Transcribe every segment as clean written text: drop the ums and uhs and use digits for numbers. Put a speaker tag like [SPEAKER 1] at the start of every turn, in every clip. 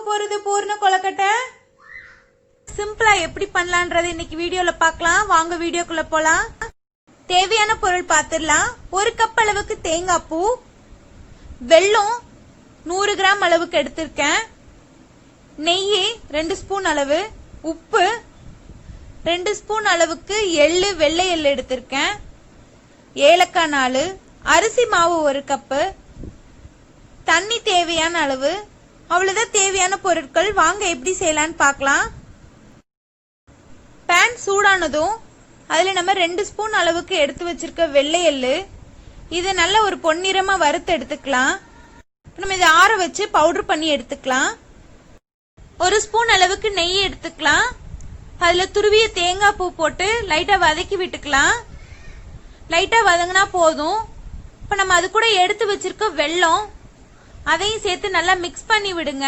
[SPEAKER 1] போறது பூர்ண கொழுக்கட்டை சிம்பிளா எப்படி பண்ணலாம்ன்றதை இன்னைக்கு வீடியோல பார்க்கலாம். வாங்க வீடியோக்குள்ள போலாம். தேவையான பொருள் பார்த்துடலாம். 1 கப் அளவுக்கு தேங்காய் பூ, வெல்லம் 100 கிராம் அளவுக்கு எடுத்திருக்கேன், நெய் 2 ஸ்பூன் அளவு, உப்பு 2 ஸ்பூன் அளவுக்கு எள்ளு, வெள்ளை எள்ளு எடுத்திருக்கேன், ஏலக்காய் 4, அரிசி மாவு 1 கப்பு, தண்ணி தேவையான அளவு. அவ்வளவுதான் தேவையான பொருட்கள். வாங்க எப்படி செய்யலான்னு பார்க்கலாம். பேன் சூடானதும் அதுல நம்ம 2 ஸ்பூன் அளவுக்கு எடுத்து வச்சிருக்க வெள்ளை எள்ளு, இதை நல்ல ஒரு பொன்னிறமா வறுத்து எடுத்துக்கலாம். நம்ம இதை ஆற வச்சு பவுடர் பண்ணி எடுத்துக்கலாம். 1 ஸ்பூன் அளவுக்கு நெய் எடுத்துக்கலாம். அதுல துருவிய தேங்காய் பூ போட்டு லைட்டா வதக்கி விட்டுக்கலாம். லைட்டா வதங்கினா போதும். இப்ப நம்ம அது கூட எடுத்து வச்சிருக்க வெல்லம், அதையும் சேர்த்து நல்லா மிக்ஸ் பண்ணி விடுங்க.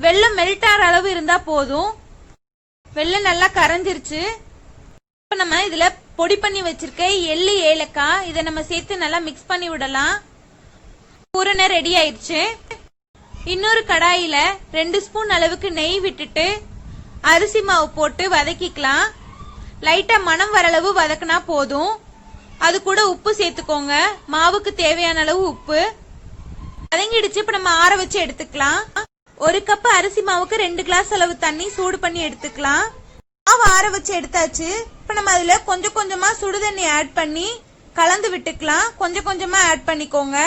[SPEAKER 1] வெல்லம் மெல்ட் ஆகிற அளவு இருந்தா போதும். வெல்லம் நல்லா கரைஞ்சிருச்சு. இப்ப நம்ம இதுல பொடி பண்ணி வச்சிருக்க எள்ளு, ஏலக்காய் இதை நம்ம சேர்த்து நல்லா மிக்ஸ் பண்ணி விடலாம். பூரணை ரெடி ஆயிடுச்சு. இன்னொரு கடாயில 2 ஸ்பூன் அளவுக்கு நெய் விட்டுட்டு அரிசி மாவு போட்டு வதக்கிக்கலாம். லைட்டா மணம் வர அளவு வதக்கினா போதும். அது கூட உப்பு சேர்த்துக்கோங்க. மாவுக்கு தேவையான அளவு உப்பு. வதங்கிடுச்சு. இப்ப நம்ம ஆற வச்சு எடுத்துக்கலாம். 1 கப் அரிசி மாவுக்கு 2 கிளாஸ் அளவு தண்ணி சூடு பண்ணி எடுத்துக்கலாம். மாவு ஆற வச்சு எடுத்தாச்சு. இப்ப நம்ம அதுல கொஞ்சம் கொஞ்சமா சுடு தண்ணி ஆட் பண்ணி கலந்து விட்டுக்கலாம். கொஞ்சம் கொஞ்சமா ஆட் பண்ணிக்கோங்க.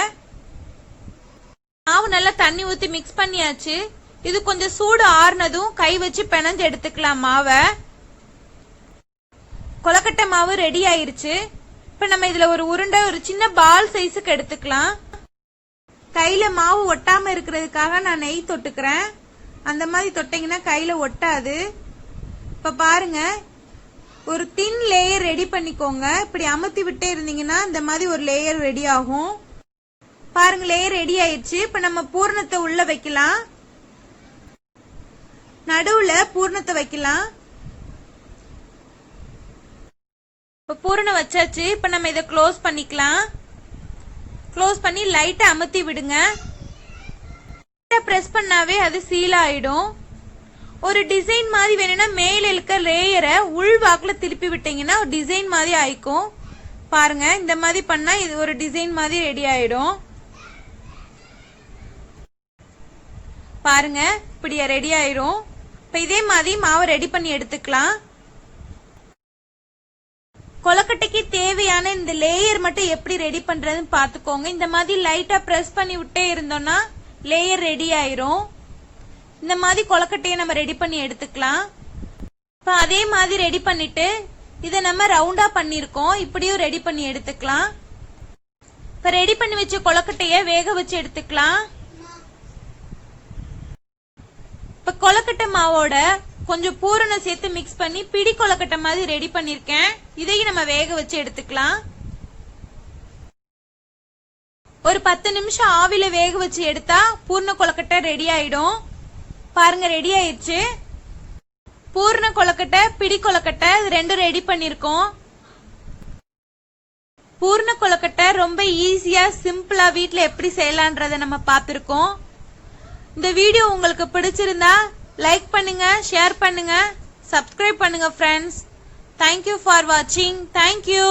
[SPEAKER 1] மாவு நல்லா தண்ணி ஊத்தி மிக்ஸ் பண்ணியாச்சு. இது கொஞ்சம் சூடு ஆறுனதும் கை வச்சு பிணைஞ்சு எடுத்துக்கலாம் மாவை. கொழுக்கட்டை மாவு ரெடி ஆயிருச்சு. இப்ப நம்ம இதுல ஒரு உருண்டை, ஒரு சின்ன பால் சைஸுக்கு எடுத்துக்கலாம். கையில மாவு ஒட்டாம இருக்கிறதுக்காக நான் நெய் தொட்டுக்கிறேன். அந்த மாதிரி தொட்டீங்கன்னா கையில ஒட்டாது. இப்ப பாருங்க, ஒரு தின் லேயர் ரெடி பண்ணிக்கோங்க. இப்படி அமுத்தி விட்டே இருந்தீங்கன்னா இந்த மாதிரி ஒரு லேயர் ரெடி ஆகும். பாருங்க, லேயர் ரெடி ஆயிடுச்சு. இப்ப நம்ம பூரணத்தை உள்ள வைக்கலாம். நடுவுல பூரணத்தை வைக்கலாம். இப்ப பூரணம் வச்சாச்சு. இப்ப நம்ம இதை க்ளோஸ் பண்ணிக்கலாம். க்ளோஸ் பண்ணி லைட்டா அமுத்தி விடுங்க. பிரஸ் பண்ணாவே அது சீல் ஆயிடும். ஒரு டிசைன் மாதிரி வேணும்னா மேல இருக்க லேயரை உள் வாக்குல திருப்பி விட்டீங்கன்னா ஒரு டிசைன் மாதிரி ஆயிக்கும். பாருங்க, இந்த மாதிரி பண்ணா இது ஒரு டிசைன் மாதிரி ரெடி ஆயிடும். பாருங்க, இப்படி ரெடி ஆயிரும். இப்ப இதே மாதிரி மாவை ரெடி பண்ணி எடுத்துக்கலாம். கொழுக்கட்டைக்கு தேவையான இந்த லேயர் மட்டும் எப்படி ரெடி பண்றதுன்னு பாத்துக்கோங்க. இந்த மாதிரி லைட்டா பிரஸ் பண்ணி விட்டே இருந்தோம்னா லேயர் ரெடி ஆயிரும். இந்த மாதிரி கொழுக்கட்டையை நம்ம ரெடி பண்ணி எடுத்துக்கலாம். இப்ப அதே மாதிரி ரெடி பண்ணிட்டு இதை நம்ம ரவுண்டா பண்ணிருக்கோம். இப்படியும் ரெடி பண்ணி எடுத்துக்கலாம். இப்ப ரெடி பண்ணி வச்ச கொழுக்கட்டைய வேக வச்சு எடுத்துக்கலாம். இப்ப கொழுக்கட்டை மாவோட கொஞ்சம் பூரணம் சேர்த்து மிக்ஸ் பண்ணி பிடி கொழுக்கட்டை மாதிரி ரெடி பண்ணிருக்கேன். இதையும் நம்ம வேக வச்சு எடுத்துக்கலாம். ஒரு 10 நிமிஷம் ஆவில வேக வச்சு எடுத்தா பூர்ண கொழுக்கட்டை ரெடி ஆயிடும். பாருங்க, ரெடி ஆயிடுச்சு. பூர்ண கொழுக்கட்டை, பிடி கொழுக்கட்டை ரெண்டும் ரெடி பண்ணிருக்கோம். பூர்ண கொழுக்கட்டை ரொம்ப ஈஸியா சிம்பிளா வீட்ல எப்படி செய்யலான்றத நம்ம பார்த்திருக்கோம். இந்த வீடியோ உங்களுக்கு பிடிச்சிருந்தா லைக் பண்ணுங்க, ஷேர் பண்ணுங்க, சப்ஸ்கிரைப் பண்ணுங்க friends. Thank you for watching. Thank you.